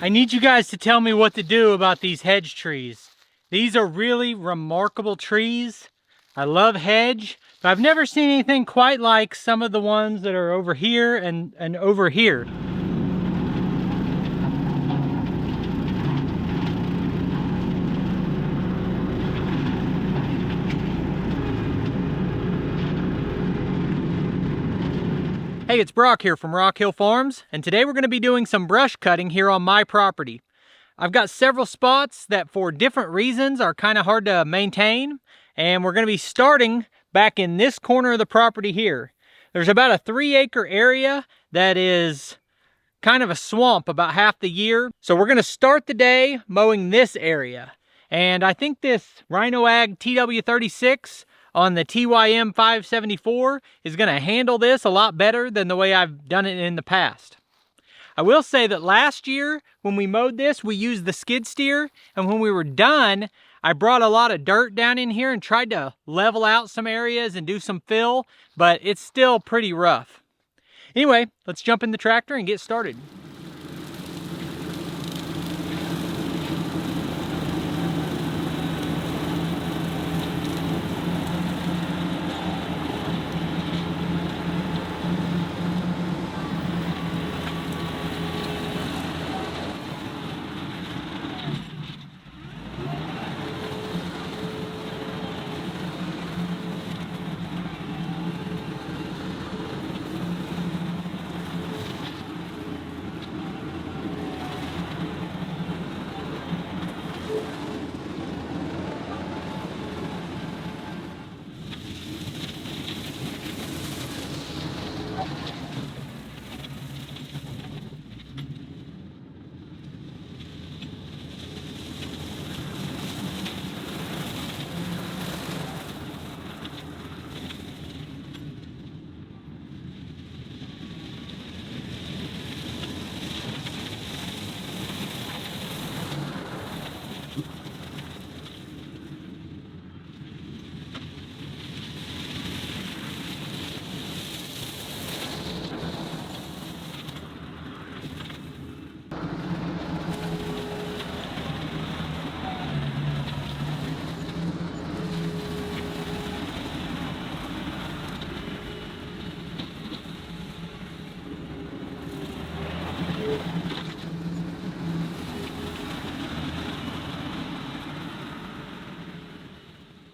I need you guys to tell me what to do about these hedge trees. These are really remarkable trees. I love hedge, but I've never seen anything quite like some of the ones that are over here and over here. Hey, it's Brock here from Rock Hill Farms, and today we're going to be doing some brush cutting here on my property. I've got several spots that for different reasons are kind of hard to maintain, and we're going to be starting back in this corner of the property here. There's about a 3-acre area that is kind of a swamp about half the year, so we're going to start the day mowing this area. And I think this Rhino Ag TW36 on the TYM 574 is going to handle this a lot better than the way I've done it in the past. I will say that last year when we mowed this, we used the skid steer, and when we were done, I brought a lot of dirt down in here and tried to level out some areas and do some fill, but it's still pretty rough. Anyway, let's jump in the tractor and get started.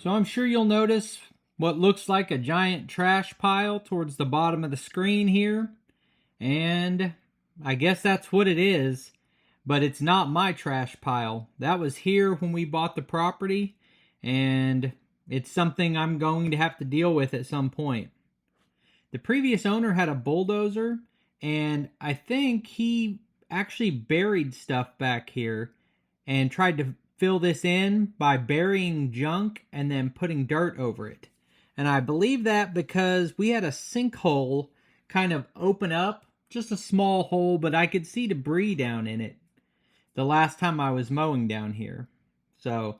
So I'm sure you'll notice what looks like a giant trash pile towards the bottom of the screen here. And I guess that's what it is, but it's not my trash pile. That was here when we bought the property, and it's something I'm going to have to deal with at some point. The previous owner had a bulldozer, and I think he actually buried stuff back here and tried to fill this in by burying junk and then putting dirt over it. And I believe that because we had a sinkhole kind of open up, just a small hole, but I could see debris down in it the last time I was mowing down here. So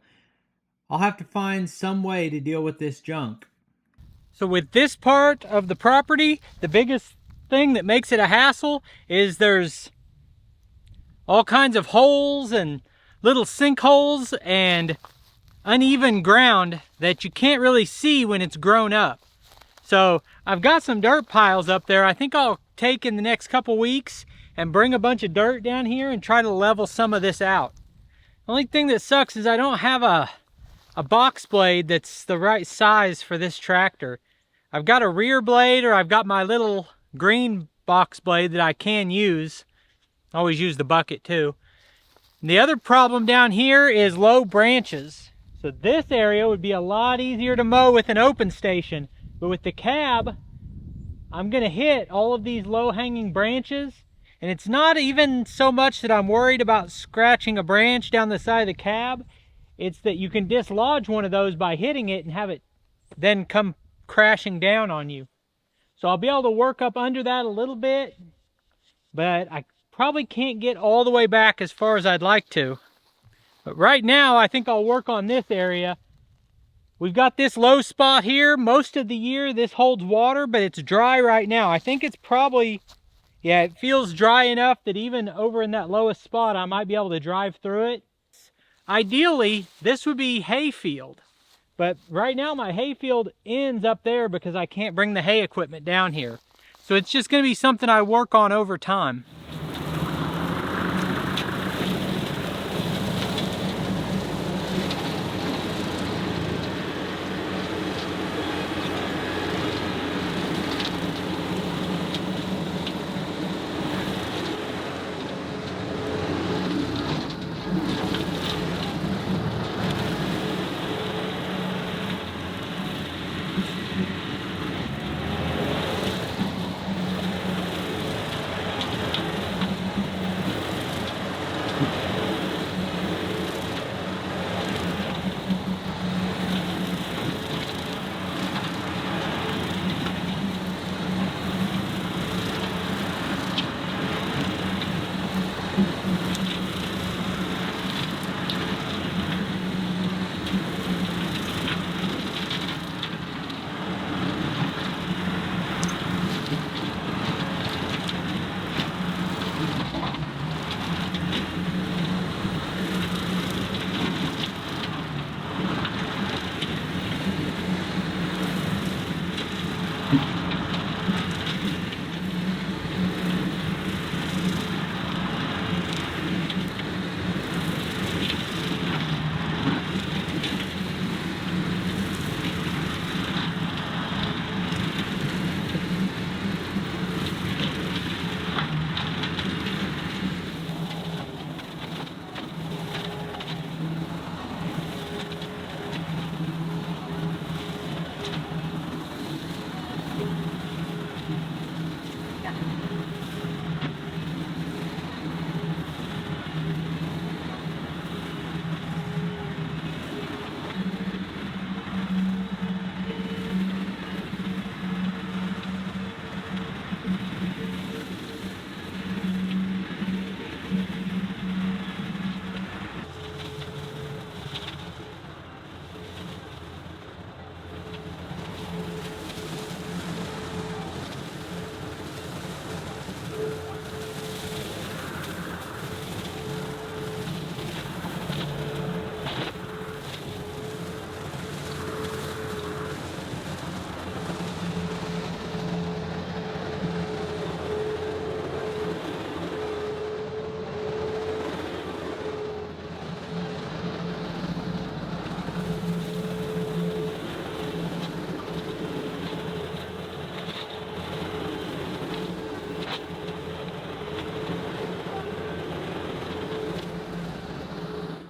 I'll have to find some way to deal with this junk. So with this part of the property, the biggest thing that makes it a hassle is there's all kinds of holes and little sinkholes and uneven ground that you can't really see when it's grown up. So I've got some dirt piles up there. I think I'll take in the next couple weeks and bring a bunch of dirt down here and try to level some of this out. The only thing that sucks is I don't have a box blade that's the right size for this tractor. I've got a rear blade, or I've got my little green box blade that I can use. I always use the bucket too. And the other problem down here is low branches. So this area would be a lot easier to mow with an open station, but with the cab, I'm gonna hit all of these low-hanging branches, and it's not even so much that I'm worried about scratching a branch down the side of the cab. It's that you can dislodge one of those by hitting it and have it then come crashing down on you. So I'll be able to work up under that a little bit, but I probably can't get all the way back as far as I'd like to. But right now, I think I'll work on this area We've got this low spot here. Most of the year this holds water, but it's dry right now. I think it's probably, yeah, it feels dry enough that even over in that lowest spot, I might be able to drive through it. Ideally, this would be hay field, but right now my hay field ends up there because I can't bring the hay equipment down here. So it's just going to be something I work on over time.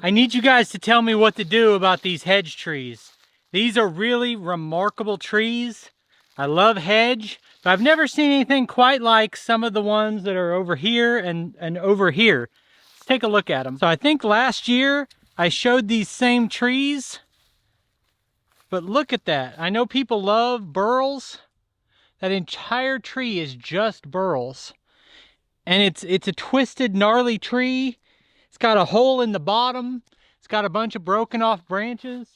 I need you guys to tell me what to do about these hedge trees. These are really remarkable trees. I love hedge, but I've never seen anything quite like some of the ones that are over here and over here. Let's take a look at them. So I think last year I showed these same trees, but look at that. I know people love burls. That entire tree is just burls. And it's a twisted, gnarly tree. It's got a hole in the bottom. It's got a bunch of broken off branches.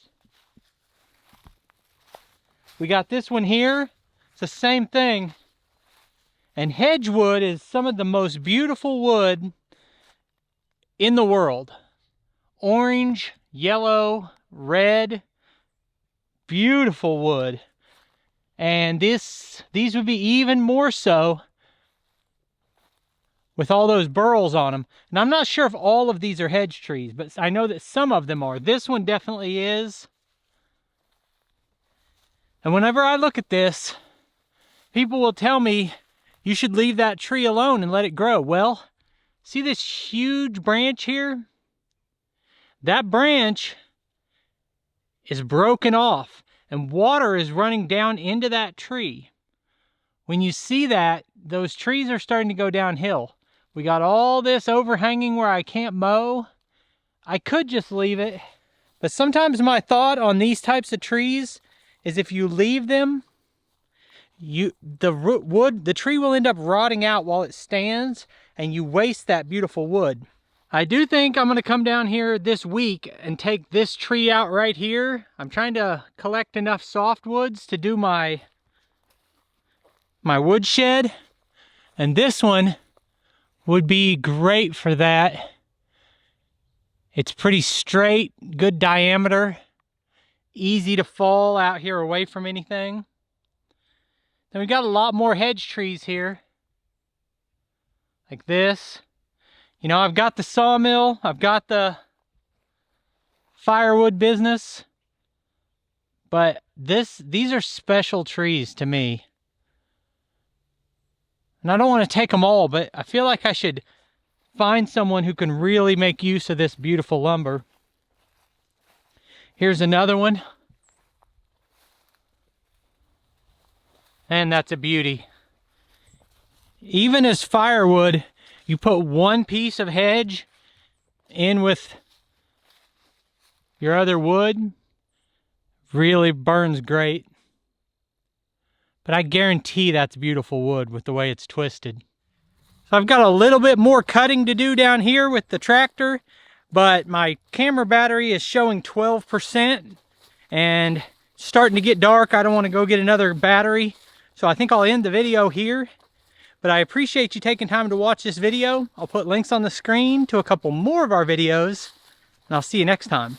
We got this one here. It's the same thing. And hedge wood is some of the most beautiful wood in the world. Orange, yellow, red, beautiful wood. And these would be even more so with all those burls on them. And I'm not sure if all of these are hedge trees, but I know that some of them are. This one definitely is. And whenever I look at this, people will tell me, you should leave that tree alone and let it grow. Well, see this huge branch here? That branch is broken off and water is running down into that tree. When you see that, those trees are starting to go downhill. We got all this overhanging where I can't mow. I could just leave it, but sometimes my thought on these types of trees is if you leave them, the tree will end up rotting out while it stands, and you waste that beautiful wood. I do think I'm going to come down here this week and take this tree out right here. I'm trying to collect enough softwoods to do my wood shed. And this one would be great for that. It's pretty straight, good diameter, easy to fall out here away from anything. Then we got a lot more hedge trees here, like this. You know, I've got the sawmill, I've got the firewood business, but these are special trees to me. And I don't want to take them all, but I feel like I should find someone who can really make use of this beautiful lumber. Here's another one. And that's a beauty. Even as firewood, you put one piece of hedge in with your other wood, really burns great. But I guarantee that's beautiful wood with the way it's twisted. So I've got a little bit more cutting to do down here with the tractor, but my camera battery is showing 12% and it's starting to get dark. I don't want to go get another battery. So I think I'll end the video here. But I appreciate you taking time to watch this video. I'll put links on the screen to a couple more of our videos, and I'll see you next time.